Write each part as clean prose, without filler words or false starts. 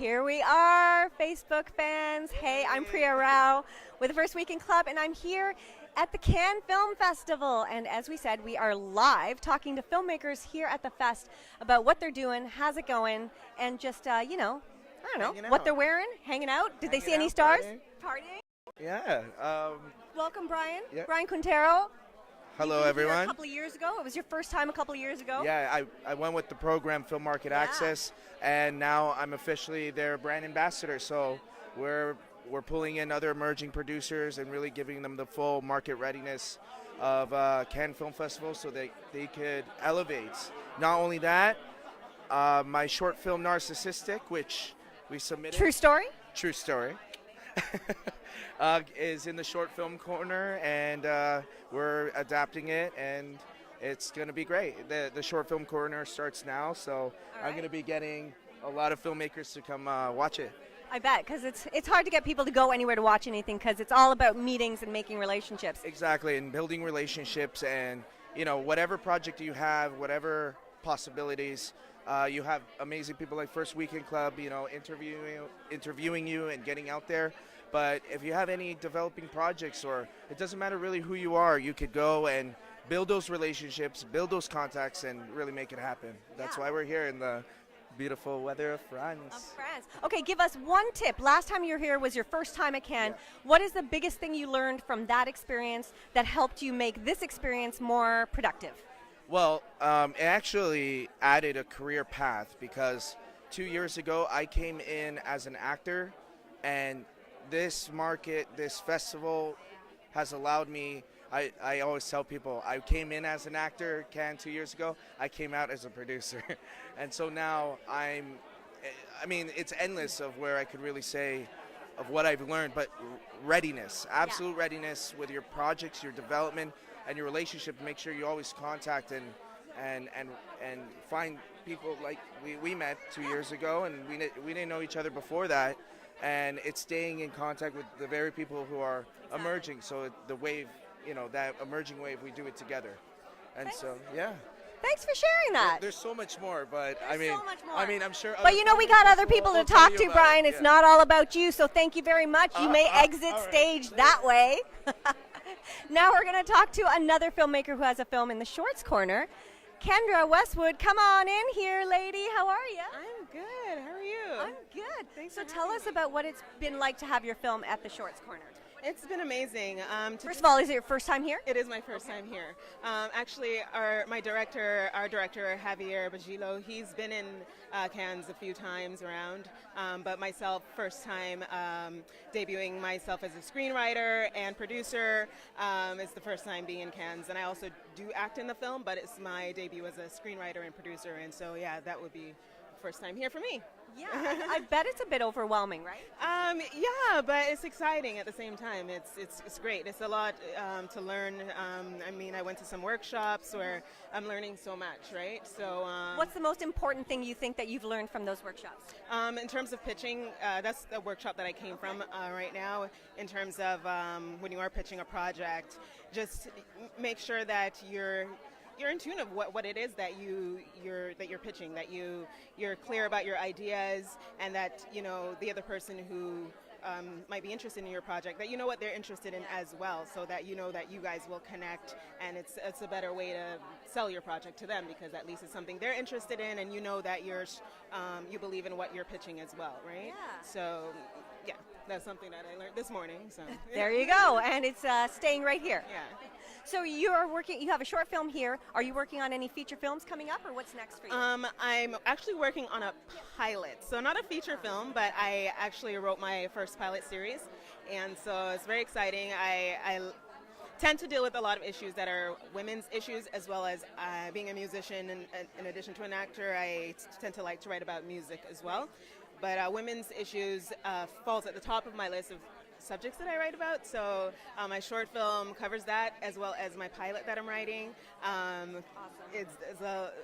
Here we are, Facebook fans. Hey, I'm Priya Rao with the First Weekend Club, and I'm here at the Cannes Film Festival. And as we said, we are live talking to filmmakers here at the fest about what they're doing, how's it going, and just, I don't know, what they're wearing, hanging out. Did they see any stars? Partying? Yeah. Welcome, Brian. Yeah. Brian Quintero. Hello, Here everyone. a couple of years ago. It was your first time a couple of years ago. Yeah, I went with the program Film Market Access, and now I'm officially their brand ambassador. So we're pulling in other emerging producers and really giving them the full market readiness of Cannes Film Festival so that they could elevate. Not only that, my short film Narcissistic, which we submitted. True story? True story. Is in the short film corner, and we're adapting it, and it's going to be great. The short film corner starts now, so I'm going to be getting a lot of filmmakers to come watch it. I bet, because it's hard to get people to go anywhere to watch anything, because it's all about meetings and making relationships. Exactly, and building relationships, and whatever project you have, whatever possibilities. You have amazing people like First Weekend Club, interviewing you and getting out there. But if you have any developing projects, or it doesn't matter really who you are, you could go and build those relationships, build those contacts, and really make it happen. That's why we're here in the beautiful weather of France. Okay, give us one tip. Last time you were here was your first time at Cannes. Yeah. What is the biggest thing you learned from that experience that helped you make this experience more productive? Well, it actually added a career path, because 2 years ago I came in as an actor, and this market, this festival has allowed me, I always tell people, I came in as an actor, Cannes 2 years ago, I came out as a producer. And so now it's endless of where I could really say of what I've learned, but readiness, absolute readiness with your projects, your development, and your relationship. Make sure you always contact and find people like we met 2 years ago, and we didn't know each other before that, and it's staying in contact with the very people who are emerging. So the wave, that emerging wave, we do it together. And Thanks. So yeah. Thanks for sharing that. There's so much more, but so much more. I'm sure. But we got other people to talk to, Brian. It's not all about you, so thank you very much. You may exit stage that way. Now we're going to talk to another filmmaker who has a film in the Shorts Corner. Kendra Westwood, come on in here, lady. How are you? I'm good. How are you? I'm good. So tell us about what it's been like to have your film at the Shorts Corner. It's been amazing. First of all, is it your first time here? It is my first time here. Actually, our director, Javier Bagilo, he's been in Cannes a few times around, but myself, first time debuting myself as a screenwriter and producer. It's the first time being in Cannes, and I also do act in the film, but it's my debut as a screenwriter and producer, and so yeah, that would be first time here for me. Yeah, I bet it's a bit overwhelming, right? Yeah, but it's exciting at the same time. It's great. It's a lot to learn. I went to some workshops where I'm learning so much, right? So what's the most important thing you think that you've learned from those workshops? In terms of pitching, that's the workshop that I came from right now. In terms of when you are pitching a project, just make sure that you're in tune of what it is that you're pitching, that you're clear about your ideas, and that the other person who might be interested in your project, that you know what they're interested in as well, so that you know that you guys will connect, and it's a better way to sell your project to them, because at least it's something they're interested in, and you know that you believe in what you're pitching as well, right? Yeah. So yeah, that's something that I learned this morning. So there you go, and it's staying right here. Yeah. So you have a short film here. Are you working on any feature films coming up, or what's next for you? I'm actually working on a pilot. So not a feature film, but I actually wrote my first pilot series. And so it's very exciting. I tend to deal with a lot of issues that are women's issues, as well as being a musician. And in addition to an actor, I tend to like to write about music as well. But women's issues falls at the top of my list of subjects that I write about. So my short film covers that, as well as my pilot that I'm writing. Awesome. It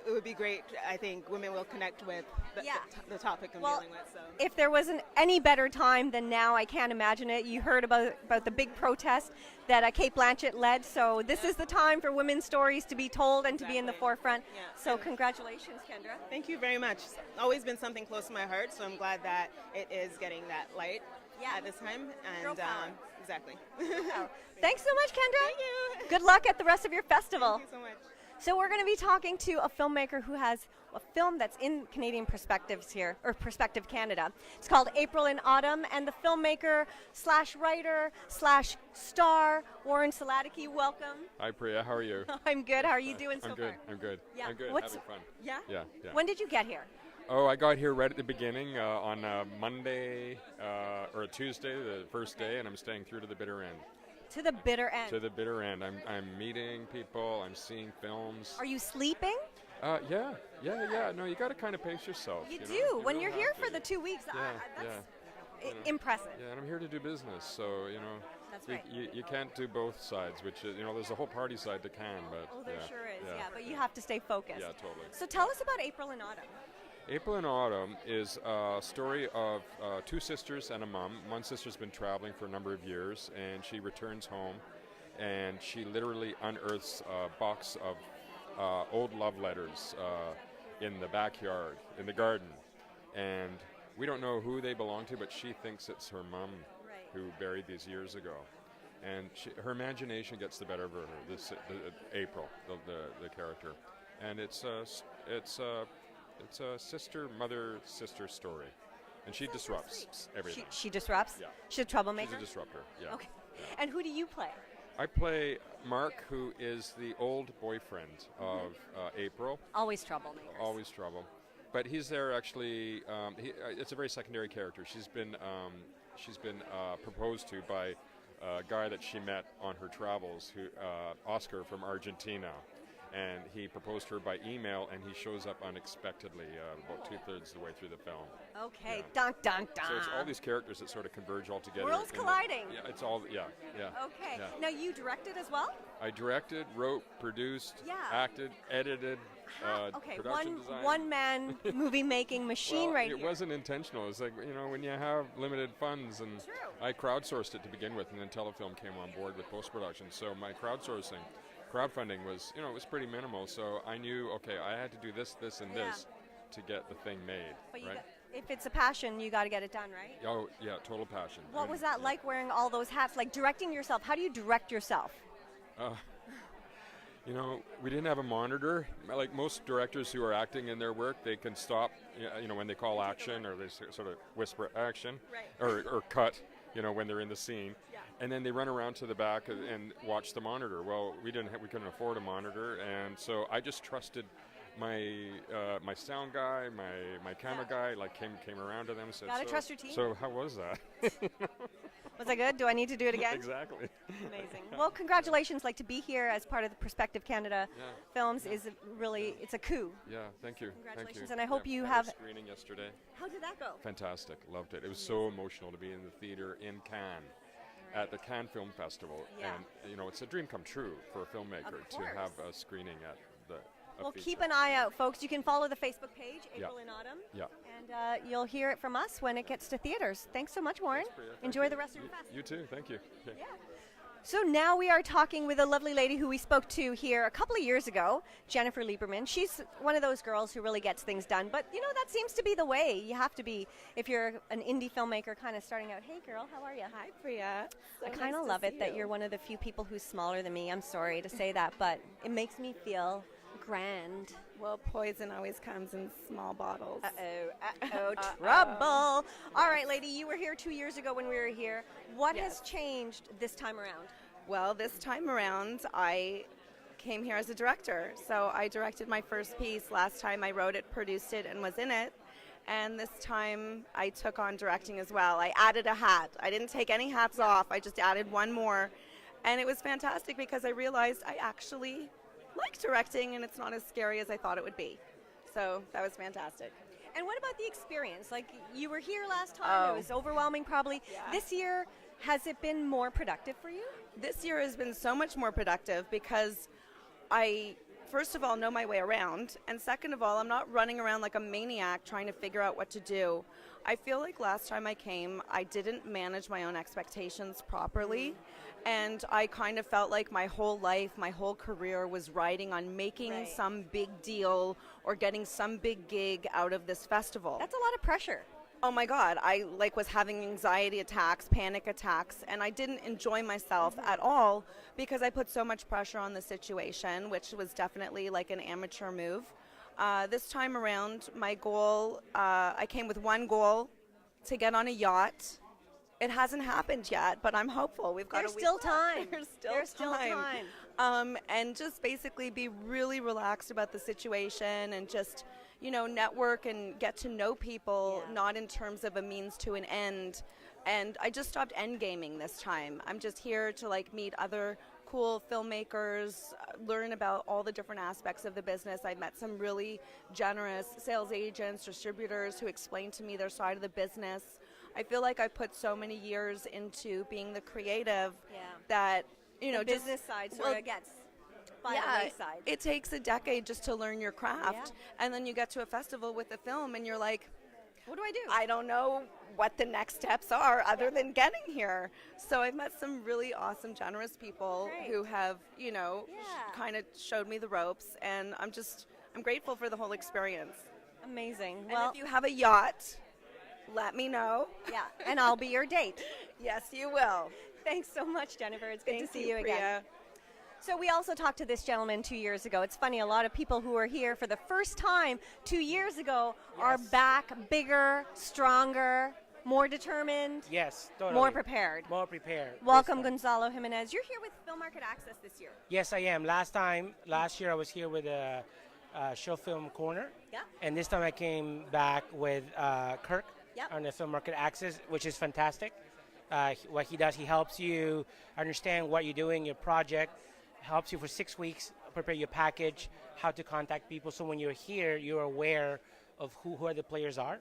would be great. I think women will connect with the topic I'm dealing with. So. If there wasn't any better time than now, I can't imagine it. You heard about the big protest that Kate Blanchett led, so this is the time for women's stories to be told and to be in the forefront. Yeah. So congratulations, Kendra. Thank you very much. It's always been something close to my heart, so I'm glad that it is getting that light at this time. Girl And power. exactly. Thanks so much, Kendra. Thank you. Good luck at the rest of your festival. Thank you so much. So we're going to be talking to a filmmaker who has a film that's in Canadian Perspectives here, or Perspective Canada. It's called April in Autumn, and the filmmaker slash writer slash star, Warren Saladicki, welcome. Hi Priya, how are you? I'm good. How are you doing so I'm good. far? I'm good. Yeah. I'm good. What's- Having fun. Yeah? Yeah. When did you get here? Oh, I got here right at the beginning on Monday or a Tuesday, the first day, and I'm staying through to the bitter end. To the bitter end. To the bitter end. I'm meeting people. I'm seeing films. Are you sleeping? Yeah. No, you got to kind of pace yourself. You know? do. You when don't you're have here to. for the 2 weeks, that's impressive. Yeah, and I'm here to do business, so That's right. you can't do both sides, which is, there's a whole party side to Cannes, but Oh, there sure is. yeah, But you have to stay focused. Yeah, totally. So tell us about April in Autumn. April in Autumn is a story of two sisters and a mom. One sister's been traveling for a number of years, and she returns home, and she literally unearths a box of old love letters in the backyard, in the garden. And we don't know who they belong to, but she thinks it's her mom who buried these years ago. And her imagination gets the better of her, April, the character. And it's a sister story, and she disrupts everything. She disrupts? Yeah. She's a troublemaker? She's a disruptor, yeah. Okay. And who do you play? I play Mark, who is the old boyfriend of April. Always troublemakers. Always trouble. But he's there actually, it's a very secondary character. She's been proposed to by a guy that she met on her travels, Oscar from Argentina. And he proposed to her by email, and he shows up unexpectedly about 2/3 the way through the film. Okay, Yeah. dunk, dunk, dunk. So it's all these characters that sort of converge all together. Worlds colliding. Yeah, it's all, yeah. Okay. Yeah. Now you directed as well? I directed, wrote, produced, Yeah. acted, edited, Okay, production design. one-man movie-making machine Well, right it here. wasn't intentional. It's like, when you have limited funds, and True. I crowdsourced it to begin with, and then Telefilm came on board with post-production. So my crowdfunding was, it was pretty minimal. So I knew, okay, I had to do this, and Yeah. this to get the thing made, But right? if it's a passion, you got to get it done, right? Oh, yeah, total passion. What And, was that yeah. like wearing all those hats? Like directing yourself. How do you direct yourself? We didn't have a monitor. Like most directors who are acting in their work, they can stop, when they call action, or they sort of whisper action, Right. or cut, when they're in the scene. Yeah. And then they run around to the back and watch the monitor. Well, we couldn't afford a monitor, and so I just trusted my sound guy, my camera guy, came around to them and said, Gotta trust your team. So how was that? Was that good? Do I need to do it again? Exactly. Amazing. Well, congratulations. To be here as part of the Perspective Canada Yeah. films is it's a coup. Yeah, thank you. Congratulations, Thank you. and I hope you had have- a screening yesterday. How did that go? Fantastic, loved it. It was so emotional to be in the theater in Cannes at the Cannes Film Festival, Yeah. and it's a dream come true for a filmmaker Of to course. have a screening at Well, keep an eye out, folks. You can follow the Facebook page, April in Autumn, Yeah. and you'll hear it from us when it gets to theaters. Thanks so much, Warren. Thanks, Priya. Thank Enjoy you. the rest of your fest. You too. Thank you. Okay. Yeah. So now we are talking with a lovely lady who we spoke to here a couple of years ago, Jennifer Lieberman. She's one of those girls who really gets things done, but that seems to be the way. You have to be, if you're an indie filmmaker kind of starting out. Hey girl, how are you? Hi, Priya. I kind of love it that you're one of the few people who's smaller than me. I'm sorry to say that, but it makes me feel grand. Well, poison always comes in small bottles. Uh-oh, trouble. All right, lady, you were here 2 years ago when we were here. What has changed this time around? Well, this time around, I came here as a director. So I directed my first piece. Last time I wrote it, produced it, and was in it. And this time I took on directing as well. I added a hat. I didn't take any hats off. I just added one more. And it was fantastic because I realized I actually like directing, and it's not as scary as I thought it would be. So that was fantastic. And what about the experience? Like, you were here last time. Oh. It was overwhelming, probably. Yeah. This year, Has it been more productive for you? This year has been so much more productive because I, first of all, know my way around, and second of all, I'm not running around like a maniac trying to figure out what to do. I feel like last time I came, I didn't manage my own expectations properly, and I kind of felt like my whole life, my whole career was riding on making some big deal or getting some big gig out of this festival. That's a lot of pressure. Oh my God, I was having anxiety attacks, panic attacks, and I didn't enjoy myself at all because I put so much pressure on the situation, which was definitely like an amateur move. This time around, my goal, I came with one goal, to get on a yacht. It hasn't happened yet, but I'm hopeful. We've got There's a week still left. time. There's still time. And just basically be really relaxed about the situation and just, network and get to know people, not in terms of a means to an end. And I just stopped end gaming this time. I'm just here to meet other cool filmmakers, learn about all the different aspects of the business. I met some really generous sales agents, distributors who explained to me their side of the business. I feel like I put so many years into being the creative that, the business side sort of gets by the wayside. It takes a decade just to learn your craft. And then you get to a festival with a film and you're like, what do I do? I don't know what the next steps are other than getting here. So I've met some really awesome, generous people who have, kind of showed me the ropes, and I'm grateful for the whole experience. Amazing. And if you have a yacht, let me know. Yeah, and I'll be your date. Yes, you will. Thanks so much, Jennifer. It's good to see you Priya. again. So we also talked to this gentleman 2 years ago. It's funny, a lot of people who were here for the first time 2 years ago are back bigger, stronger, more determined. Yes, totally. More prepared. More prepared. Welcome, Gonzalo Jimenez. You're here with Film Market Access this year. Yes, I am. Last year I was here with a Show Film Corner. Yeah. And this time I came back with Kirk on the Film Market Access, which is fantastic. What he does, he helps you understand what you're doing, your project, helps you for 6 weeks, prepare your package, how to contact people. So when you're here, you're aware of who the players are.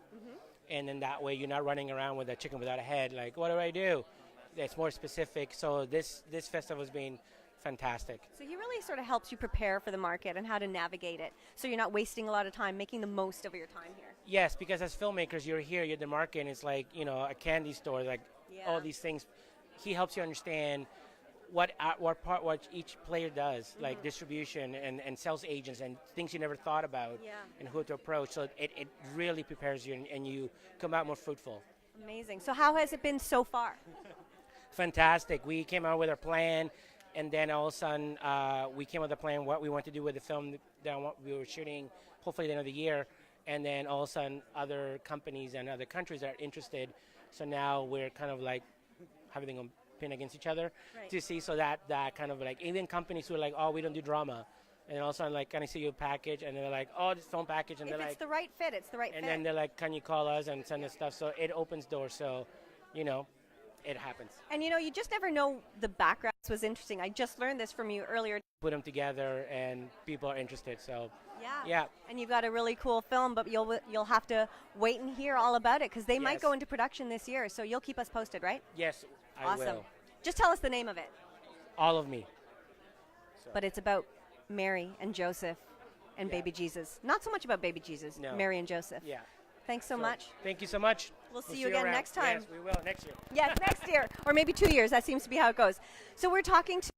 And then that way you're not running around with a chicken without a head, like, what do I do? It's more specific. So this festival has been fantastic. So he really sort of helps you prepare for the market and how to navigate it. So you're not wasting a lot of time, making the most of your time here. Yes, because as filmmakers, you're here, you're at the market, and it's like, a candy store, like all these things. He helps you understand what each player does, like distribution and sales agents and things you never thought about and who to approach. So it really prepares you and you come out more fruitful. Amazing. So how has it been so far? Fantastic. We came out with our plan, and then all of a sudden we came up with a plan what we want to do with the film that we were shooting, hopefully at the end of the year. And then all of a sudden other companies and other countries are interested. So now we're kind of like having them pin against each other to see, so that kind of even companies who are like, oh, we don't do drama, and then all of a sudden can I see your package, and they're like, oh, this film package, and if they're it's the right fit, it's the right fit. And then they're like, can you call us and send us stuff? So it opens doors. So it happens. And you just never know. The background was interesting. I just learned this from you earlier. Put them together and people are interested. So yeah. And you've got a really cool film, but you'll have to wait and hear all about it because they might go into production this year. So you'll keep us posted, right? Yes, I awesome. will. Just tell us the name of it. All of Me. So. But it's about Mary and Joseph and baby Jesus. Not so much about baby Jesus, Mary and Joseph. Yeah. Thanks so much. Thank you so much. We'll see you again around. next time. Yes, we will next year. Yes, next year. Or maybe 2 years. That seems to be how it goes. So we're talking to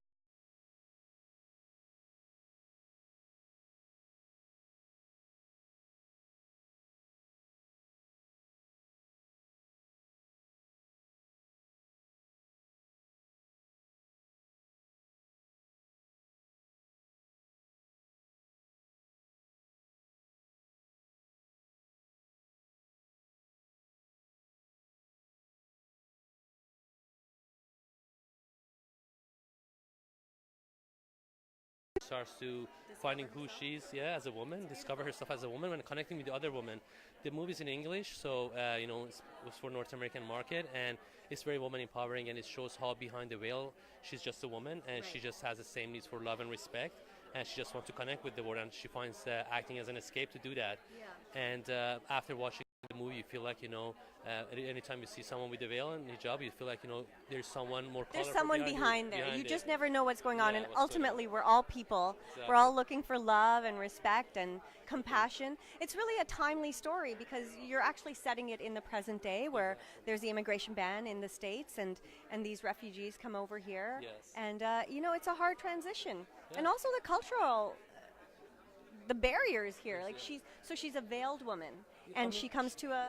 starts to finding who she is, as a woman, discover herself as a woman and connecting with the other women. The movie's in English, so it was for North American market, and it's very woman empowering, and it shows how behind the veil she's just a woman, and she just has the same needs for love and respect, and she just wants to connect with the world, and she finds acting as an escape to do that. And after watching the movie, you feel like, anytime you see someone with a veil and hijab, you feel like, there's someone more colorful. There's someone behind there. You just never know what's going on. Yeah, And what's going ultimately, we're all people. Exactly. We're all looking for love and respect and compassion. It's really a timely story because you're actually setting it in the present day where there's the immigration ban in the States and these refugees come over here. Yes. And, it's a hard transition. Yeah. And also the cultural, the barriers here. Like she's a veiled woman and she comes to a...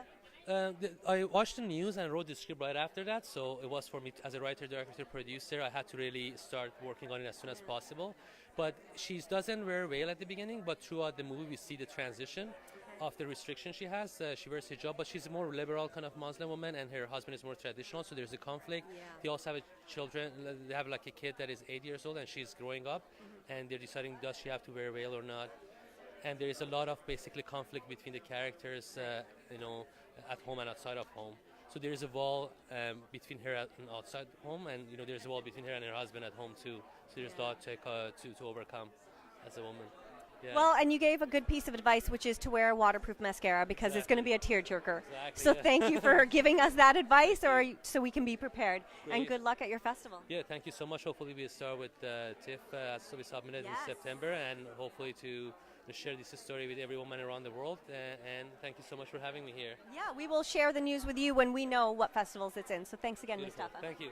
I watched the news and wrote the script right after that, so it was for me as a writer, director, producer. I had to really start working on it as soon as possible. But she doesn't wear a veil at the beginning, but throughout the movie we see the transition of the restriction she has. She wears hijab, but she's a more liberal kind of Muslim woman, and her husband is more traditional, so there's a conflict. Yeah. They also have children. They have like a kid that is 8 years old, and she's growing up, and they're deciding does she have to wear a veil or not. And there is a lot of basically conflict between the characters, at home and outside of home. So there is a wall between her and outside home, and there's a wall between her and her husband at home too. So there's a lot to overcome as a woman. Yeah. Well, and you gave a good piece of advice, which is to wear a waterproof mascara because it's going to be a tearjerker. Exactly, So yeah. thank you for giving us that advice, so we can be prepared. Great. And good luck at your festival. Yeah, thank you so much. Hopefully we'll start with TIFF as we submitted Yes. in September, and hopefully to share this story with every woman around the world. And thank you so much for having me here. Yeah, we will share the news with you when we know what festivals it's in. So thanks again, Beautiful. Mustafa. Thank you.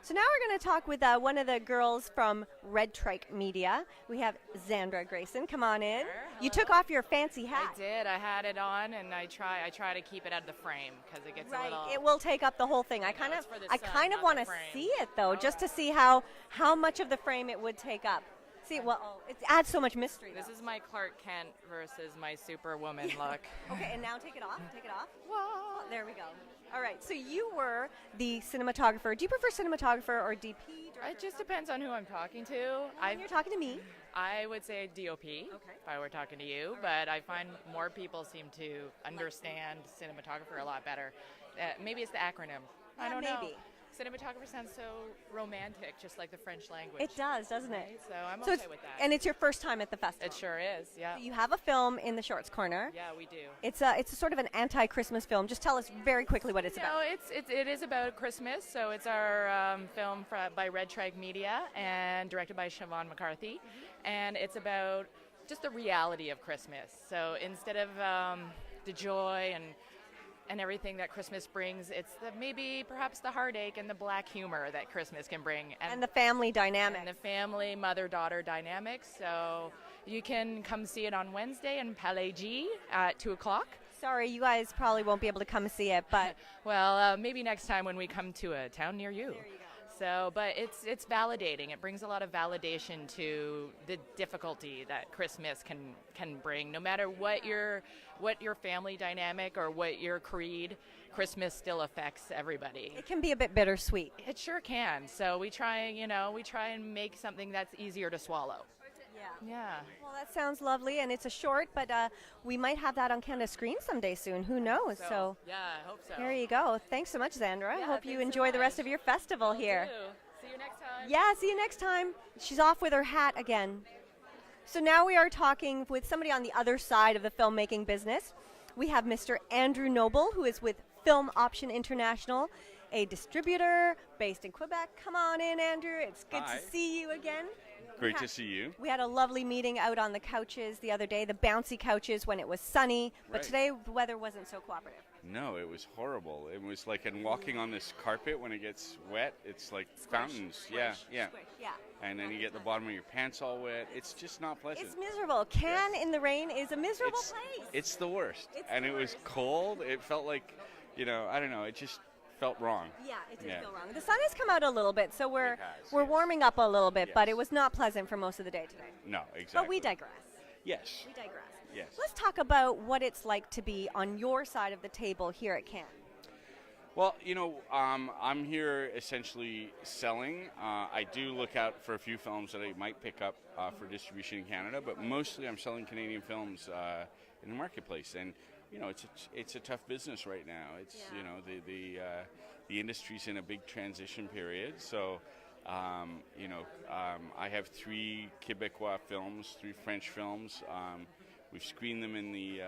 So now we're going to talk with one of the girls from Red Trike Media. We have Zandra Grayson. Come on in. You took off your fancy hat. I did. I had it on, and I try to keep it out of the frame because it gets a Right, little. it will take up the whole thing. I it's for the I sun, kind of not want the to frame. see it though, just to see how much of the frame it would take up. See, well, it adds so much mystery. This though. is my Clark Kent versus my Superwoman look. Okay, and now take it off. Take it off. Whoa. Oh, there we go. All right. So you were the cinematographer. Do you prefer cinematographer or DP? It just depends on who I'm talking to. You're talking to me. I would say DOP if I were talking to you, but I find more people seem to understand cinematographer a lot better. Maybe it's the acronym. I don't know. maybe. Cinematographer sounds so romantic, just like the French language. It does, doesn't it? Right? So I'm So okay with that. and it's your first time at the festival. It sure is, yeah. You have a film in the Shorts Corner. Yeah, we do. It's a sort of an anti-Christmas film. Just tell us very quickly what it's about. No, it is about Christmas. So it's our film by Red Trike Media and directed by Siobhan McCarthy, and it's about just the reality of Christmas. So instead of the joy and everything that Christmas brings, it's maybe perhaps the heartache and the black humor that Christmas can bring, And the family dynamic. and the family mother-daughter dynamics. So you can come see it on Wednesday in Palais G at 2:00. Sorry, you guys probably won't be able to come see it, but Well, maybe next time when we come to a town near you. So, but it's validating. It brings a lot of validation to the difficulty that Christmas can bring. No matter what your family dynamic or what your creed, Christmas still affects everybody. it can be a bit bittersweet. It sure can. So we try and make something that's easier to swallow. Yeah. Well, that sounds lovely, and it's a short, but we might have that on Canada Screen someday soon. Who knows? So yeah, I hope so. there you go. Thanks so much, Zandra. Yeah, Hope you thanks so enjoy the rest much. of your festival here. See you next time. Yeah, see you next time. She's off with her hat again. So now we are talking with somebody on the other side of the filmmaking business. We have Mr. Andrew Noble, who is with Film Option International, a distributor based in Quebec. Come on in, Andrew. It's good Hi. to see you again. Great to see you. We had a lovely meeting out on the couches the other day, the bouncy couches when it was sunny, but Right. today the weather wasn't so cooperative. No, it was horrible. It was like, and walking on this carpet when it gets wet, it's like fountains. Yeah. Yeah. And then you get the bottom of your pants all wet. It's just not pleasant. It's miserable. Cannes in the rain is a miserable It's- place. It's the worst. It's And the it was worst. cold. It felt like, I don't know. It just felt wrong. Yeah, it did Yeah. feel wrong. The sun has come out a little bit, so we're It has, we're yes. warming up a little bit, but Yes. it was not pleasant for most of the day today. No, exactly. But we digress. Yes. We digress. Yes. Let's talk about what it's like to be on your side of the table here at Cannes. Well, I'm here essentially selling. I do look out for a few films that I might pick up for distribution in Canada, but mostly I'm selling Canadian films in the marketplace. And it's a tough business right now. It's the industry's in a big transition period. So I have 3 Quebecois films, 3 French films. We've screened them in the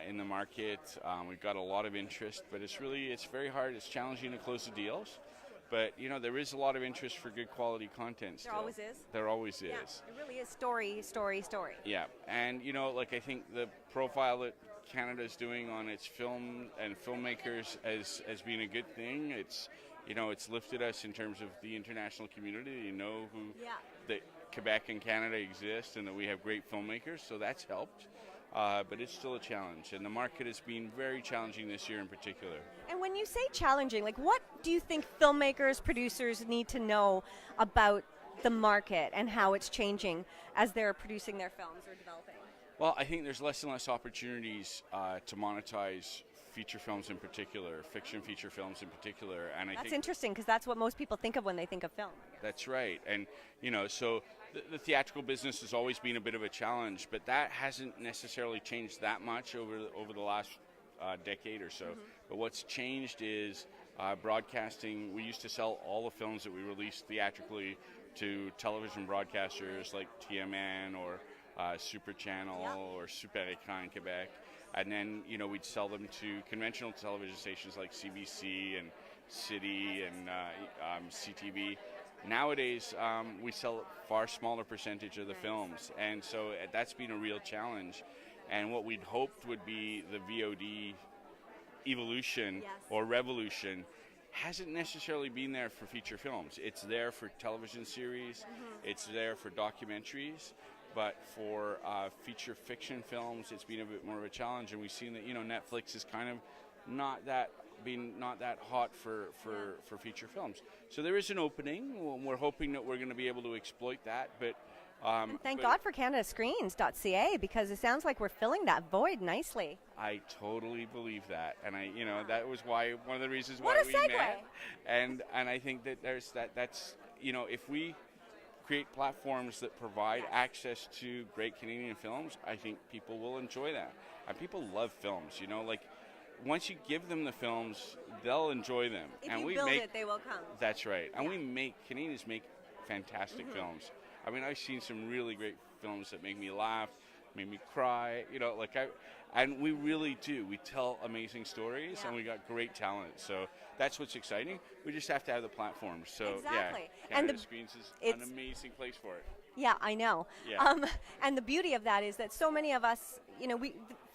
in the market. We've got a lot of interest, but it's very hard. It's challenging to close the deals. But, there is a lot of interest for good quality content still. There always is. There always Yeah, is. it really is story, story, story. Yeah, and I think the profile that Canada is doing on its film and filmmakers as being a good thing. It's it's lifted us in terms of the international community. That Quebec and Canada exist and that we have great filmmakers, so that's helped. But it's still a challenge, and the market has been very challenging this year in particular. And when you say challenging, what do you think filmmakers, producers need to know about the market and how it's changing as they're producing their films or developing? Well, I think there's less and less opportunities to monetize feature films in particular, fiction feature films in particular, and That's interesting because that's what most people think of when they think of film. That's right, and so the theatrical business has always been a bit of a challenge, but that hasn't necessarily changed that much over the last decade or so. Mm-hmm. But what's changed is broadcasting. We used to sell all the films that we released theatrically to television broadcasters like TMN or Super Channel or Super Écran in Quebec. And then, we'd sell them to conventional television stations like CBC and City and CTV. Nowadays, we sell a far smaller percentage of the films, and so that's been a real challenge. And what we'd hoped would be the VOD evolution or revolution hasn't necessarily been there for feature films. It's there for television series, it's there for documentaries, but for feature fiction films, it's been a bit more of a challenge. And we've seen that Netflix is kind of not that hot for feature films. So there is an opening. We're hoping that we're going to be able to exploit that. But and thank God for CanadaScreens.ca, because it sounds like we're filling that void nicely. I totally believe that, and that was one of the reasons why we segue. met. And I think that there's that's if we create platforms that provide access to great Canadian films, I think people will enjoy that. And people love films, once you give them the films, they'll enjoy them. If you build it, they will come. That's right. And Canadians make fantastic films. I mean, I've seen some really great films that make me laugh, make me cry, and we really do. We tell amazing stories, and we got great talent. So that's what's exciting. We just have to have the platforms. So exactly. Canada Screens is an amazing place for it. Yeah, I know. Yeah. And the beauty of that is that so many of us,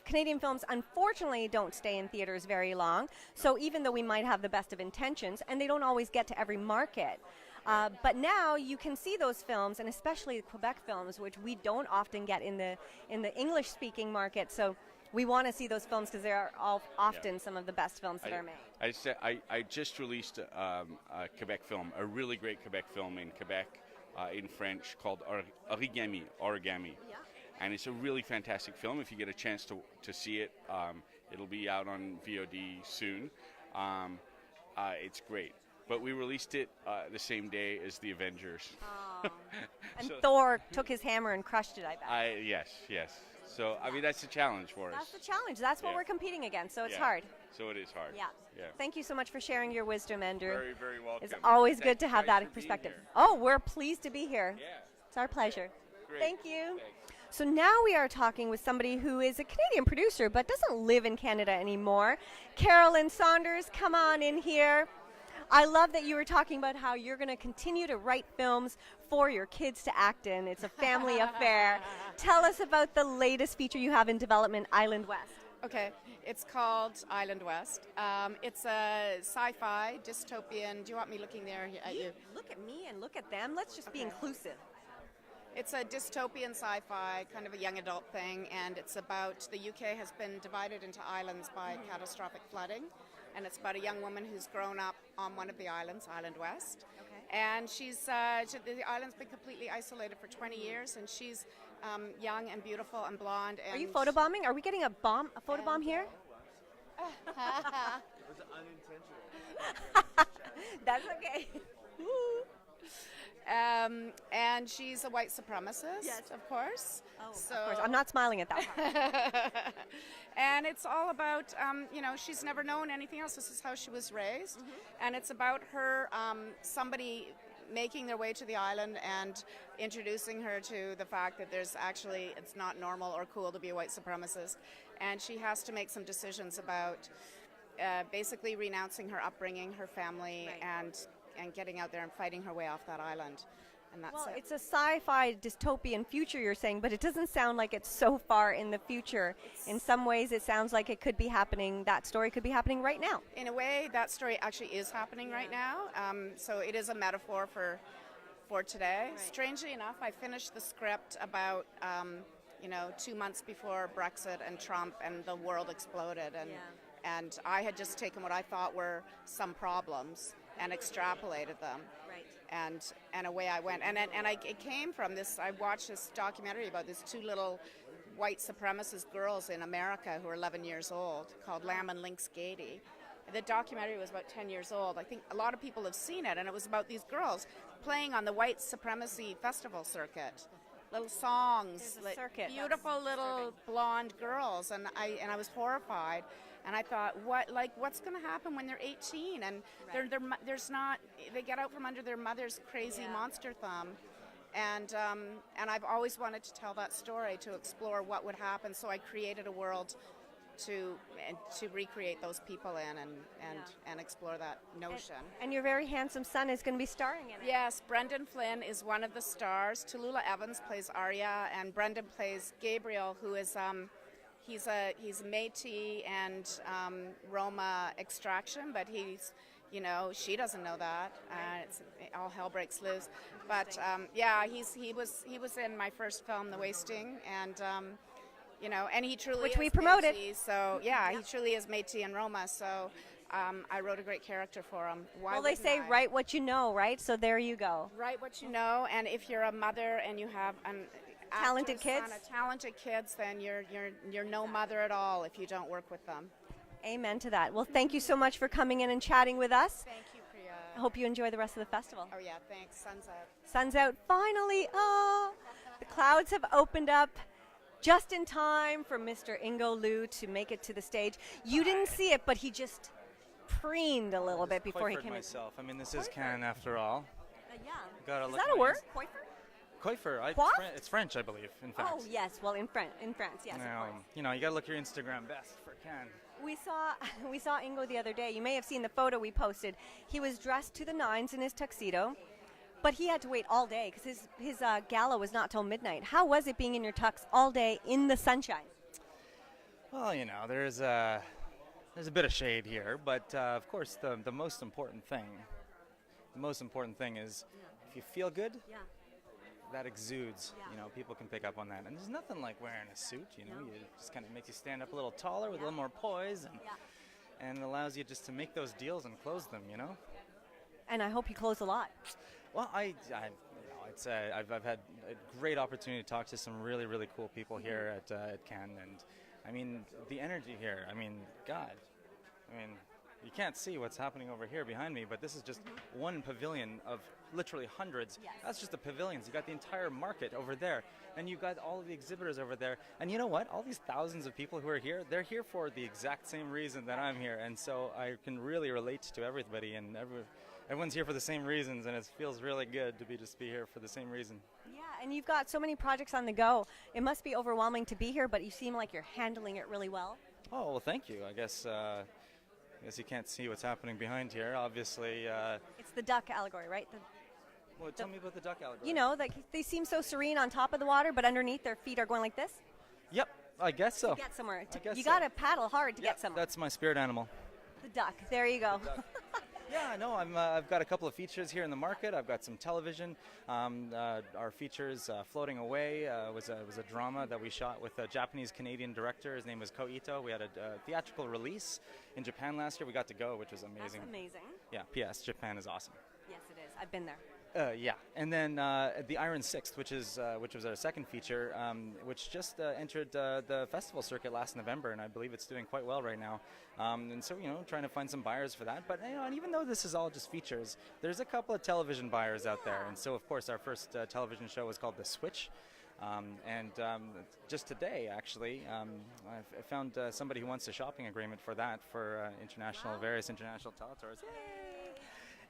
Canadian films unfortunately don't stay in theaters very long. So even though we might have the best of intentions, and they don't always get to every market. But now you can see those films, and especially the Quebec films, which we don't often get in the English speaking market. So we want to see those films because they are often some of the best films that are made. I just released a Quebec film, a really great Quebec film in Quebec in French called Origami. Yeah. And it's a really fantastic film. If you get a chance to see it, it'll be out on VOD soon. It's great. But we released it the same day as The Avengers. Oh. And so Thor took his hammer and crushed it, I bet. Yes. So, I mean, that's the challenge for us. That's the challenge. That's what we're competing against, so it's hard. So it is hard. Yeah. Thank you so much for sharing your wisdom, Andrew. Very, very welcome. It's always good to have that perspective. Oh, we're pleased to be here. Yeah. It's our pleasure. Great. Thank you. Thanks. So now we are talking with somebody who is a Canadian producer but doesn't live in Canada anymore. Carolyn Saunders, come on in here. I love that you were talking about how you're going to continue to write films for your kids to act in. It's a family affair. Tell us about the latest feature you have in development, Island West. Okay, it's called Island West. It's a sci-fi, dystopian. Do you want me looking there at you? Look at me and look at them. Let's just be inclusive. It's a dystopian sci-fi, kind of a young adult thing, and it's about the UK has been divided into islands by catastrophic flooding. And it's about a young woman who's grown up on one of the islands, Island West. Okay. And the island's been completely isolated for 20 years, and she's young and beautiful and blonde. And are you photobombing? Are we getting a photobomb here? It was unintentional. That's okay. And she's a white supremacist, yes. Of course. Oh, so, of course. I'm not smiling at that part. And it's all about, she's never known anything else. This is how she was raised. Mm-hmm. And it's about her, somebody making their way to the island and introducing her to the fact that it's not normal or cool to be a white supremacist, and she has to make some decisions about basically renouncing her upbringing, her family, and getting out there and fighting her way off that island. And that's it. It's a sci-fi dystopian future, you're saying, but it doesn't sound like it's so far in the future. In some ways, it sounds like it could be happening. That story could be happening right now. In a way, that story actually is happening right now. So it is a metaphor for today. Right. Strangely enough, I finished the script about 2 months before Brexit and Trump and the world exploded, and I had just taken what I thought were some problems and extrapolated them. And away I went. And it came from this. I watched this documentary about these two little white supremacist girls in America who are 11 years old called Lamb and Lynx Gady. The documentary was about 10 years old. I think a lot of people have seen it, and it was about these girls playing on the white supremacy festival circuit. Little songs, beautiful little blonde girls, and I was horrified. And I thought, what's going to happen when they're 18 and they get out from under their mother's crazy monster thumb, and I've always wanted to tell that story, to explore what would happen. So I created a world to recreate those people in and explore that notion. And your very handsome son is going to be starring in it. Yes, Brendan Flynn is one of the stars. Tallulah Evans plays Arya, and Brendan plays Gabriel, who is he's Métis and Roma extraction, but she doesn't know that. All hell breaks loose. But he was in my first film, The Wasting, and and he truly which is we promoted. Métis, so he truly is Métis and Roma. So I wrote a great character for him. They say write what you know, right? So there you go. Write what you know, and if you're a mother and you have talented kids, then you're no mother at all if you don't work with them. Amen to that. Well, thank you so much for coming in and chatting with us. Thank you, Priya. I hope you enjoy the rest of the festival. Oh yeah, thanks. Sun's out. Sun's out finally. Oh, the clouds have opened up just in time for Mr. Ingo Liu to make it to the stage. You didn't see it, but he just preened a little bit before he came myself. I mean, this is Cannes after all. Yeah. Is that a word? Coiffeur. It's French, I believe, in fact. Oh, yes. Well, in France, yes, now, of course. you got to look your Instagram best for Cannes. We saw Ingo the other day. You may have seen the photo we posted. He was dressed to the nines in his tuxedo, but he had to wait all day because his gala was not till midnight. How was it being in your tux all day in the sunshine? Well, there's a bit of shade here, but of course the most important thing is if you feel good, that exudes. People can pick up on that, and there's nothing like wearing a suit. You just kind of makes you stand up a little taller with a little more poise, and it allows you just to make those deals and close them. And I hope you close a lot. Well, I've had a great opportunity to talk to some really, really cool people here at Cannes, and I mean the energy here. I mean, God, you can't see what's happening over here behind me, but this is just one pavilion of literally hundreds. Yes. That's just the pavilions. You got the entire market over there, and you got all of the exhibitors over there. And you know what? All these thousands of people who are here, they're here for the exact same reason that I'm here, and so I can really relate to everybody, and everyone's here for the same reasons, and it feels really good to just be here for the same reason. Yeah, and you've got so many projects on the go. It must be overwhelming to be here, but you seem like you're handling it really well. Oh, well, thank you. I guess you can't see what's happening behind here. Obviously, it's the duck allegory, right? Tell me about the duck allegory. They seem so serene on top of the water, but underneath their feet are going like this. Yep, I guess so. To get somewhere. You got to paddle hard to get somewhere. That's my spirit animal. The duck. There you go. Yeah, no, I've got a couple of features here in the market. I've got some television. Our features, Floating Away, was a drama that we shot with a Japanese Canadian director. His name was Ko Ito. We had a theatrical release in Japan last year. We got to go, which was amazing. That's amazing. Yeah, P.S. Japan is awesome. Yes, it is. I've been there. Yeah, and then The Iron Sixth, which was our second feature, which just entered the festival circuit last November, and I believe it's doing quite well right now. And so, trying to find some buyers for that. But and even though this is all just features, there's a couple of television buyers out there. And so, of course, our first television show was called The Switch. Just today, actually, I found somebody who wants a shopping agreement for that for various international territories. Yay!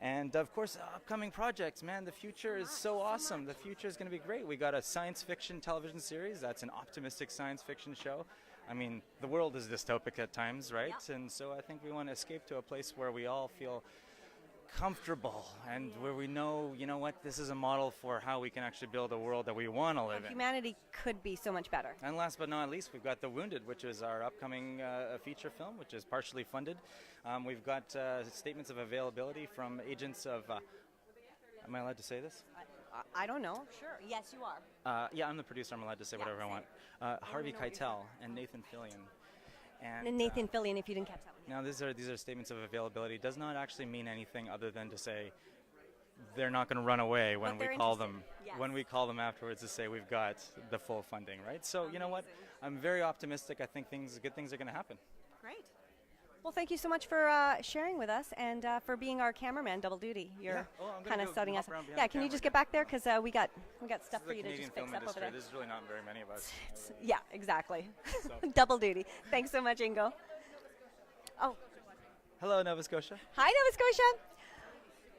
And of course, upcoming projects, man, the future is so awesome. The future is going to be great. We got a science fiction television series. That's an optimistic science fiction show. I mean, the world is dystopic at times, right? Yeah. And so I think we want to escape to a place where we all feel comfortable and where we know, you know what, this is a model for how we can actually build a world that we want to live in. Humanity could be so much better. And last but not least, we've got The Wounded, which is our upcoming feature film, which is partially funded. We've got statements of availability from agents of... am I allowed to say this? I don't know. Sure. Yes, you are. Yeah, I'm the producer. I'm allowed to say whatever I want. Harvey Keitel and Nathan Fillion. And Nathan Fillion, if you didn't catch that one. Now, these are statements of availability. Does not actually mean anything other than to say they're not going to run away when we call them. Yes. When we call them afterwards to say we've got the full funding, right? So you know what? I'm very optimistic. I think good things are going to happen. Great. Well, thank you so much for sharing with us and for being our cameraman, double duty. You're kind of setting us up. Yeah, can you just get back there because we got stuff for you to just fix up over there. There's really not very many of us. Yeah, exactly. So. Double duty. Thanks so much, Ingo. Oh. Hello, Nova Scotia. Hi, Nova Scotia.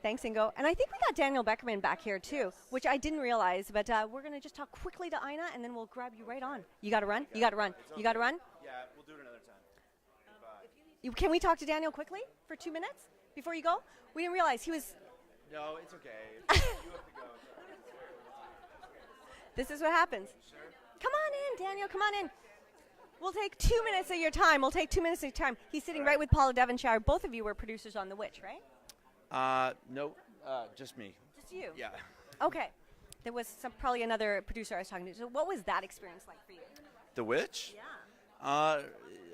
Thanks, Ingo. And I think we got Daniel Beckerman back here, too, which I didn't realize. But we're going to just talk quickly to Ina, and then we'll grab you right on. You got to run? You got to run? You got to run? Yeah, we'll do it another time. Can we talk to Daniel quickly for 2 minutes before you go? We didn't realize he was... No, it's okay. You have to go. This is what happens. Sure. Come on in, Daniel. Come on in. We'll take 2 minutes of your time. We'll take 2 minutes of your time. He's sitting right with Paula Devonshire. Both of you were producers on The Witch, right? No, just me. Just you? Yeah. Okay. There was probably another producer I was talking to. So what was that experience like for you? The Witch? Yeah.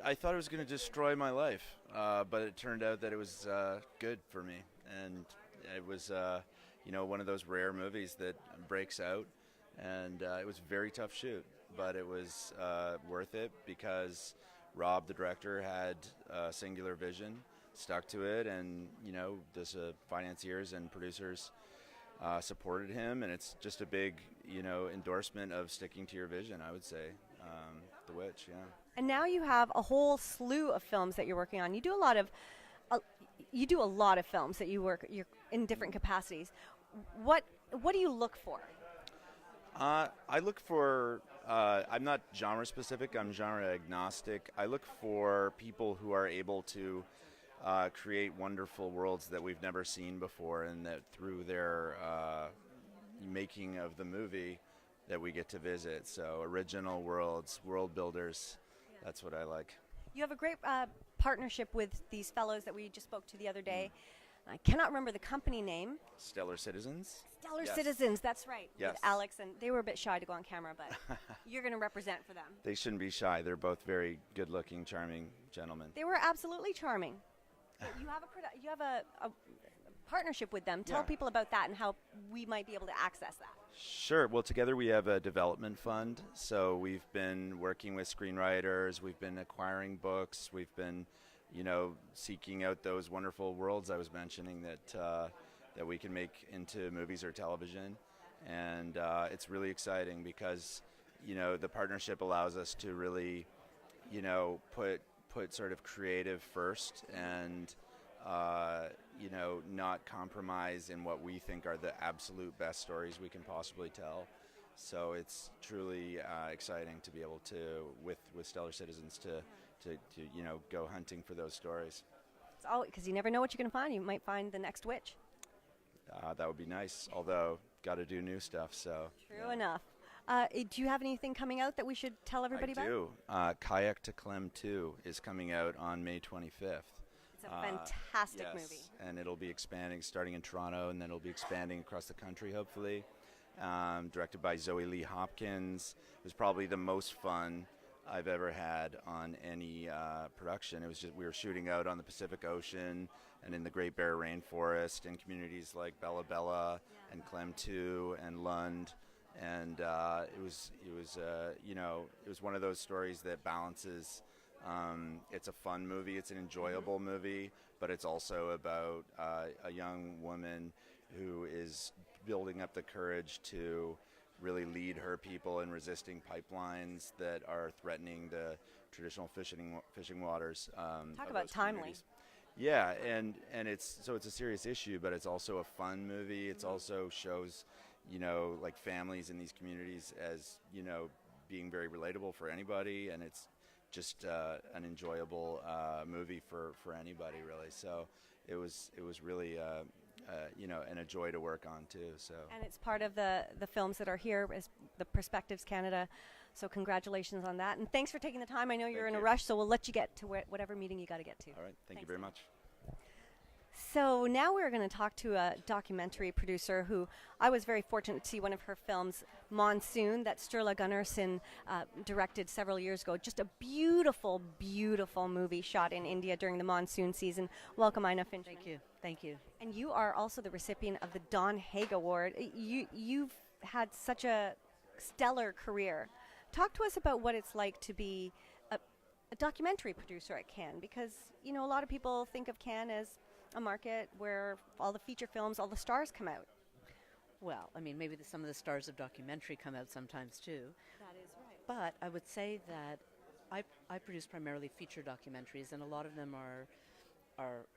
I thought it was going to destroy my life, but it turned out that it was good for me. And it was, one of those rare movies that breaks out. And it was a very tough shoot, but it was worth it because Rob, the director, had a singular vision, stuck to it, and, the financiers and producers supported him. And it's just a big, endorsement of sticking to your vision, I would say. The Witch, yeah. And now you have a whole slew of films that you're working on. You do a lot of films that you're in different capacities. What do you look for? I look for, I'm not genre specific, I'm genre agnostic. I look for people who are able to create wonderful worlds that we've never seen before, and that through their making of the movie that we get to visit. So original worlds, world builders, that's what I like. You have a great partnership with these fellows that we just spoke to the other day. I cannot remember the company name. Stellar Citizens? Stellar Citizens, that's right. Yes. With Alex, and they were a bit shy to go on camera, but you're going to represent for them. They shouldn't be shy. They're both very good-looking, charming gentlemen. They were absolutely charming. You have a partnership with them. Tell people about that and how we might be able to access that. Sure. Well, together we have a development fund. So we've been working with screenwriters. We've been acquiring books. We've been, seeking out those wonderful worlds I was mentioning that we can make into movies or television. And it's really exciting because, the partnership allows us to really, put sort of creative first and not compromise in what we think are the absolute best stories we can possibly tell. So it's truly exciting to be able to, with Stellar Citizens, to go hunting for those stories. It's all because you never know what you're going to find. You might find the next witch. That would be nice. Although, got to do new stuff. So true enough. Do you have anything coming out that we should tell everybody about? I do. Kayak to Clem 2 is coming out on May 25th. It's a fantastic movie. And it'll be expanding, starting in Toronto, and then it'll be expanding across the country, hopefully. Directed by Zoe Lee Hopkins. It was probably the most fun I've ever had on any production. It was just, we were shooting out on the Pacific Ocean and in the Great Bear Rainforest in communities like Bella Bella and Clem 2 and Lund. And it was one of those stories that balances. It's a fun movie. It's an enjoyable movie, but it's also about a young woman who is building up the courage to really lead her people in resisting pipelines that are threatening the traditional fishing waters. Talk about timely. Yeah, and it's a serious issue, but it's also a fun movie. It's also shows, like families in these communities as being very relatable for anybody, and it's just an enjoyable movie for anybody really. So it was really and a joy to work on too. So And it's part of the films that are here as the Perspectives Canada. So congratulations on that, and thanks for taking the time. I know you're in a rush, so we'll let you get to whatever meeting you got to get to. All right, thank you very much. So now we're going to talk to a documentary producer who I was very fortunate to see one of her films, Monsoon, that Sturla Gunnarsson directed several years ago. Just a beautiful, beautiful movie shot in India during the monsoon season. Welcome, Ina Finchman. Thank you. Thank you. And you are also the recipient of the Don Haig Award. You've had such a stellar career. Talk to us about what it's like to be a documentary producer at Cannes, because a lot of people think of Cannes as a market where all the feature films, all the stars come out. Well, I mean, maybe some of the stars of documentary come out sometimes too. That is right. But I would say that I produce primarily feature documentaries, and a lot of them are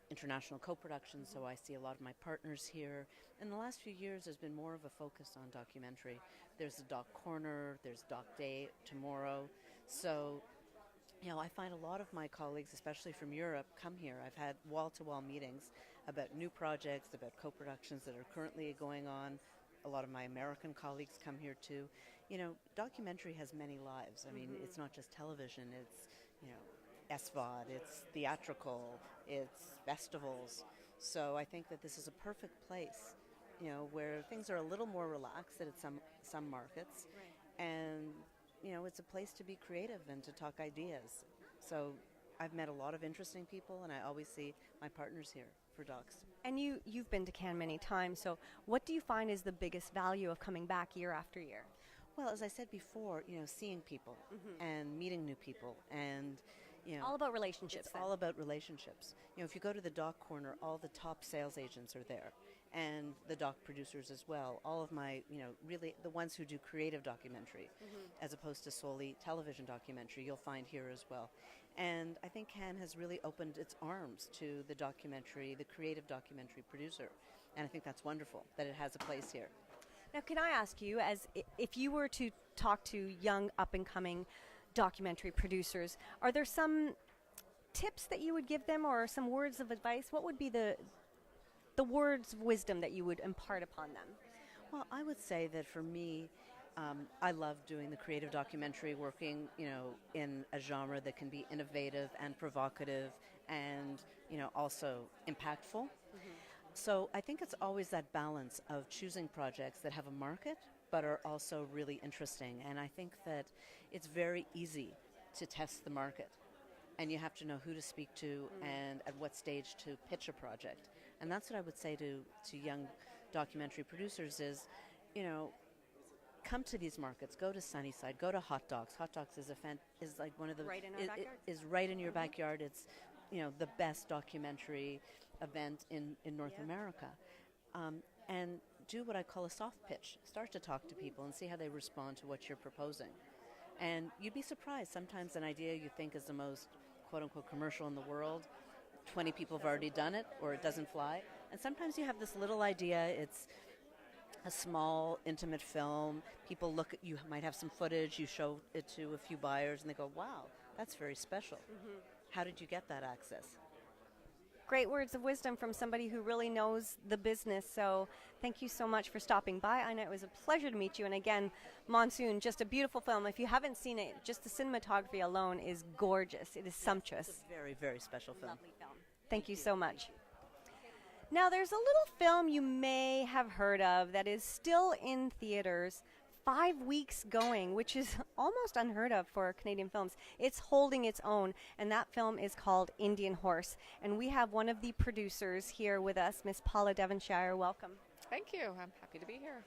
international co-productions, so I see a lot of my partners here. In the last few years, there's been more of a focus on documentary. There's a Doc Corner, there's Doc Day tomorrow. So, I find a lot of my colleagues, especially from Europe, come here. I've had wall-to-wall meetings about new projects, about co-productions that are currently going on. A lot of my American colleagues come here too. Documentary has many lives. I mean, it's not just television. It's, SVOD, it's theatrical, it's festivals. So I think that this is a perfect place, where things are a little more relaxed at some markets. Right. And it's a place to be creative and to talk ideas. So I've met a lot of interesting people, and I always see my partners here for docs. And you've been to Cannes many times, so what do you find is the biggest value of coming back year after year? Well, as I said before, seeing people and meeting new people, and all about relationships. It's all about relationships. If you go to the Doc Corner, all the top sales agents are there, and the doc producers as well. All of my, really the ones who do creative documentary, as opposed to solely television documentary, you'll find here as well. And I think Cannes has really opened its arms to the documentary, the creative documentary producer, and I think that's wonderful that it has a place here. Now, can I ask you, as if you were to talk to young up-and-coming documentary producers, are there some tips that you would give them, or some words of advice? What would be the words of wisdom that you would impart upon them? Well, I would say that for me, I love doing the creative documentary, working, in a genre that can be innovative and provocative and, also impactful. So I think it's always that balance of choosing projects that have a market but are also really interesting. And I think that it's very easy to test the market. And you have to know who to speak to and at what stage to pitch a project. And that's what I would say to young documentary producers is, come to these markets, go to Sunnyside, go to Hot Docs. Hot Docs is like one of the right in our backyard. Is right in your backyard. It's the best documentary event in North America. And do what I call a soft pitch. Start to talk to people and see how they respond to what you're proposing. And you'd be surprised. Sometimes an idea you think is the most quote-unquote commercial in the world, 20 people have already done it, or it doesn't fly. And sometimes you have this little idea. It's a small, intimate film. People look at you, might have some footage. You show it to a few buyers, and they go, wow, that's very special. How did you get that access? Great words of wisdom from somebody who really knows the business. So thank you so much for stopping by, Ina. It was a pleasure to meet you. And again, Monsoon, just a beautiful film. If you haven't seen it, just the cinematography alone is gorgeous. It is sumptuous. It's a very, very special film. Lovely film. Thank you so much. Now, there's a little film you may have heard of that is still in theaters, 5 weeks going, which is almost unheard of for Canadian films. It's holding its own, and that film is called Indian Horse. And we have one of the producers here with us, Miss Paula Devonshire. Welcome. Thank you. I'm happy to be here.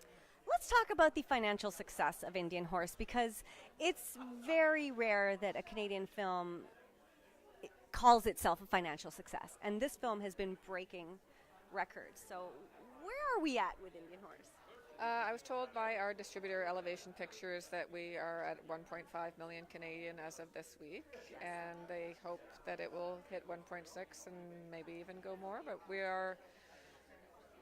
Let's talk about the financial success of Indian Horse, because it's very rare that a Canadian film calls itself a financial success. And this film has been breaking records. So where are we at with Indian Horse? I was told by our distributor Elevation Pictures that we are at 1.5 million Canadian as of this week, and they hope that it will hit 1.6 and maybe even go more, but we are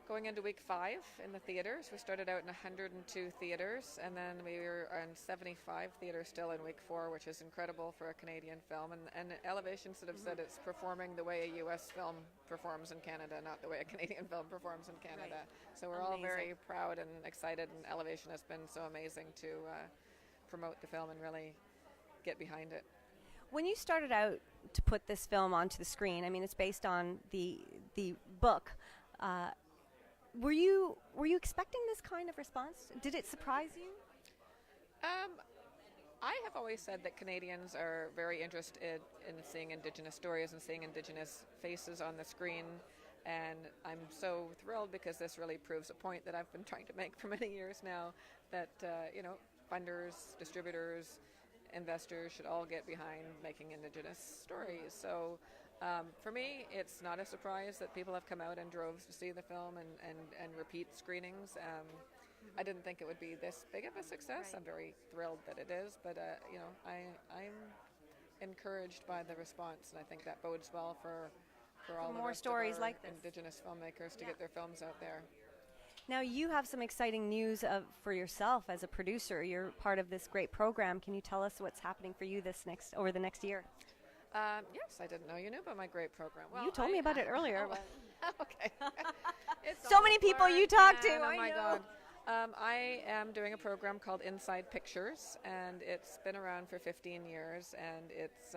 going into week 5 in the theaters. We started out in 102 theaters, and then we were in 75 theaters still in week 4, which is incredible for a Canadian film. And Elevation sort of said it's performing the way a U.S. film performs in Canada, not the way a Canadian film performs in Canada. Right. So we're all very proud and excited, and Elevation has been so amazing to promote the film and really get behind it. When you started out to put this film onto the screen, I mean, it's based on the book. Were you expecting this kind of response? Did it surprise you? I have always said that Canadians are very interested in seeing Indigenous stories and seeing Indigenous faces on the screen, and I'm so thrilled because this really proves a point that I've been trying to make for many years now, that funders, distributors, investors should all get behind making Indigenous stories. So for me, it's not a surprise that people have come out in droves to see the film and repeat screenings. I didn't think it would be this big of a success. Right. I'm very thrilled that it is, but I'm encouraged by the response, and I think that bodes well for all the more rest stories of our like this. Indigenous filmmakers to get their films out there. Now, you have some exciting news for yourself as a producer. You're part of this great program. Can you tell us what's happening for you over the next year? Yes, I didn't know you knew about my great program. Well, You told me about it earlier. But Okay. It's so many people you talk to. Oh I my know. God. I am doing a program called Inside Pictures, and it's been around for 15 years, and it's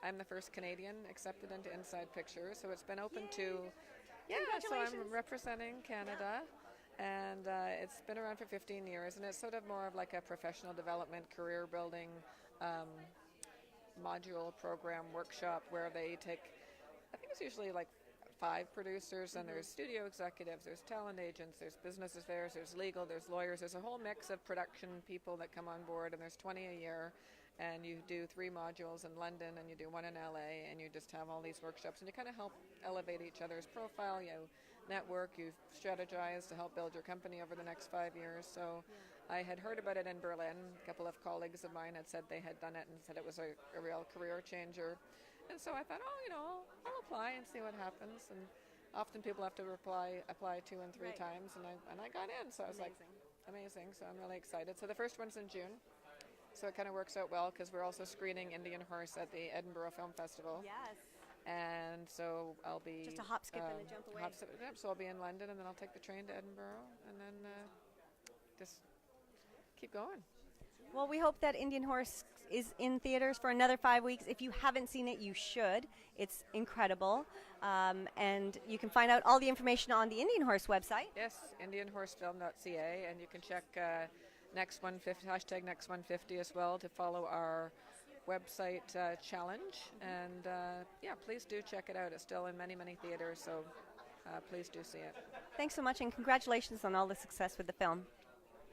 I'm the first Canadian accepted into Inside Pictures, so it's been open to so I'm representing Canada, and it's been around for 15 years, and it's sort of more of like a professional development, career building module program workshop where they take, I think it's usually like 5 producers, and there's studio executives, there's talent agents, there's business affairs, there's legal, there's lawyers, there's a whole mix of production people that come on board, and there's 20 a year, and you do 3 modules in London, and you do 1 in LA, and you just have all these workshops, and you kind of help elevate each other's profile, you network, you strategize to help build your company over the next 5 years. So I had heard about it in Berlin. A couple of colleagues of mine had said they had done it and said it was a real career changer. And so I thought, I'll apply and see what happens. And often people have to apply 2 and 3 times, and I got in. So I was amazing. So I'm really excited. So the first one's in June. So it kind of works out well because we're also screening Indian Horse at the Edinburgh Film Festival. Yes. And so I'll be Just a hop, skip, and a jump away. So I'll be in London, and then I'll take the train to Edinburgh, and then just keep going. Well, we hope that Indian Horse is in theaters for another 5 weeks. If you haven't seen it, you should. It's incredible. And you can find out all the information on the Indian Horse website. Yes, IndianHorseFilm.ca, and you can check Next 150 hashtag Next 150 as well to follow our website challenge. And please do check it out. It's still in many, many theaters, so please do see it. Thanks so much, and congratulations on all the success with the film.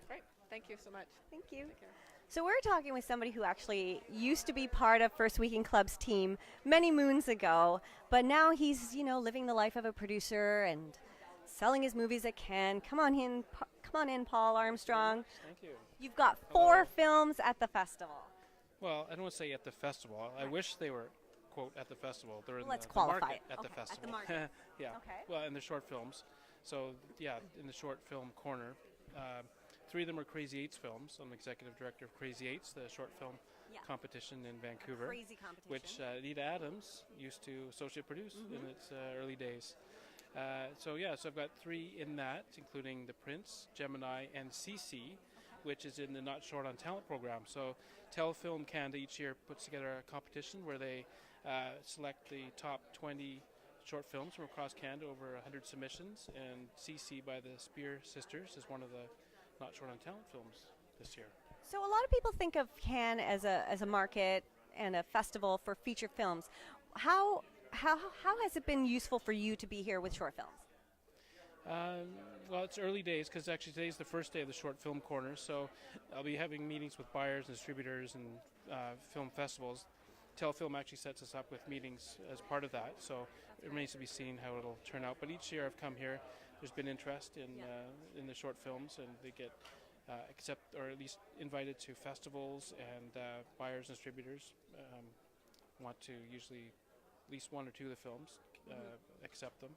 Great. Thank you so much. Thank you. Take care. So we're talking with somebody who actually used to be part of First Weekend Club's team many moons ago, but now he's, living the life of a producer and selling his movies at Cannes. Come on in, Paul Armstrong. Thank you. You've got 4 films at the festival. Well, I don't want to say at the festival. I wish they were, quote, at the festival. They're in Let's the qualify market it. at the Okay, at the festival. market. Yeah. Okay. Well, in the short films. So, in the short film corner. 3 of them are Crazy Eights films. I'm executive director of Crazy Eights, the short film competition in Vancouver. Crazy competition. Which Anita Adams used to associate produce in its early days. So I've got 3 in that, including The Prince, Gemini, and CC, which is in the Not Short on Talent program. So Telefilm Canada each year puts together a competition where they select the top 20 short films from across Canada, over 100 submissions, and CC by the Spear Sisters is one of the Not Short on Talent films this year. So a lot of people think of Cannes as a market and a festival for feature films. How has it been useful for you to be here with short films? Well, it's early days because actually today's the first day of the short film corner, so I'll be having meetings with buyers and distributors and film festivals. Telefilm actually sets us up with meetings as part of that, so it remains to be seen how it'll turn out. But each year I've come here, there's been interest in the short films, and they get or at least invited to festivals, and buyers and distributors want to usually at least one or two of the films accept them.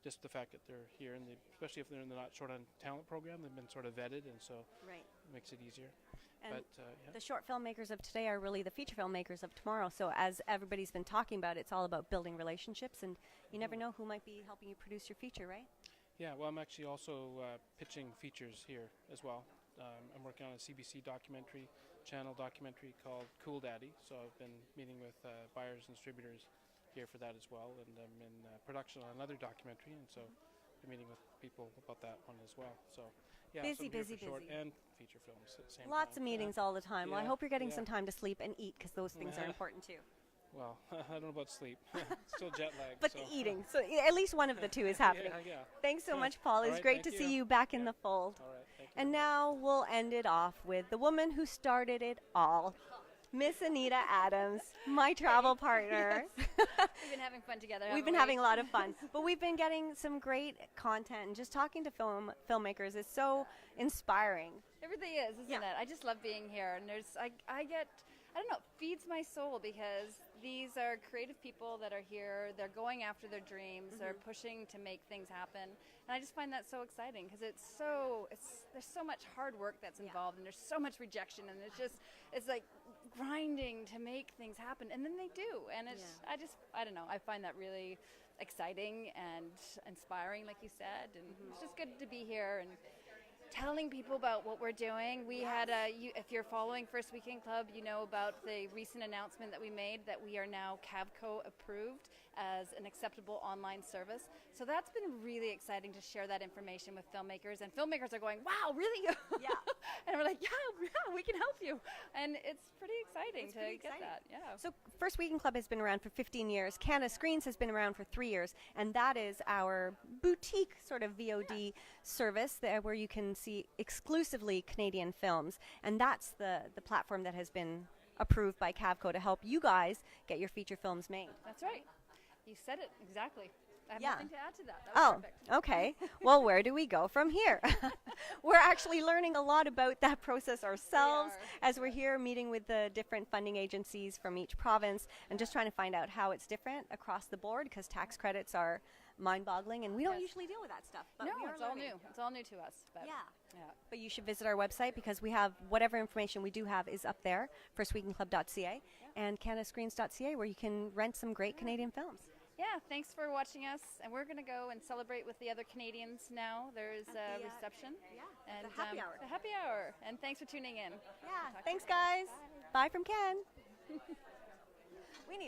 Just the fact that they're here, and especially if they're in the Not Short on Talent program, they've been sort of vetted, and so it makes it easier. And the short filmmakers of today are really the feature filmmakers of tomorrow. So as everybody's been talking about, it's all about building relationships, and you never know who might be helping you produce your feature, right? Yeah, well, I'm actually also pitching features here as well. I'm working on a CBC channel documentary called Cool Daddy. So I've been meeting with buyers and distributors here for that as well, and I'm in production on another documentary, and so I'm meeting with people about that one as well. So yeah, busy, so short and feature films at the same Lots time. of meetings all the time. Well, I hope you're getting yeah. some time to sleep and eat, because those things are important too. Well, I don't know about sleep. Still jet lag. But so. the eating, so at least one of the two is happening. Yeah. Thanks so much, Paul. It was great to see you back in the fold. All right, thank you. And now we'll end it off with the woman who started it all, Miss Anita Adams, my travel partner. We've been having fun together. We've been having a lot of fun, but we've been getting some great content, and just talking to filmmakers is so inspiring. It really is, isn't it? I just love being here, and I get, I don't know, it feeds my soul, because these are creative people that are here. They're going after their dreams. They're pushing to make things happen, and I just find that so exciting, because there's so much hard work that's involved, and there's so much rejection, and it's like grinding to make things happen, and then they do, and I don't know, I find that really exciting and inspiring, like you said, and it's just good to be here and telling people about what we're doing. We had if you're following First Weekend Club, you know about the recent announcement that we made that we are now CAVCO approved as an acceptable online service. So that's been really exciting to share that information with filmmakers, and filmmakers are going, wow, really? Yeah. And we're like, yeah, we can help you. And it's pretty exciting get that. Yeah. So First Weekend Club has been around for 15 years. Canada Screens has been around for 3 years, and that is our boutique sort of VOD service there, where you can see exclusively Canadian films, and that's the platform that has been approved by CAVCO to help you guys get your feature films made. That's right. You said it exactly. I have nothing to add to that. That was perfect. Okay. Well, where do we go from here? We're actually learning a lot about that process ourselves as we're here meeting with the different funding agencies from each province, and just trying to find out how it's different across the board, because tax credits are mind-boggling, and we don't usually deal with that stuff. But no, it's all new. It's all new to us. But But you should visit our website, because we have whatever information we do have is up there, firstweekendclub.ca and canadascreens.ca, where you can rent some great Canadian films. Yeah, thanks for watching us, and we're going to go and celebrate with the other Canadians now. There's a reception. And the happy hour. The happy hour. And thanks for tuning in. Yeah, thanks guys. Bye from Ken. We need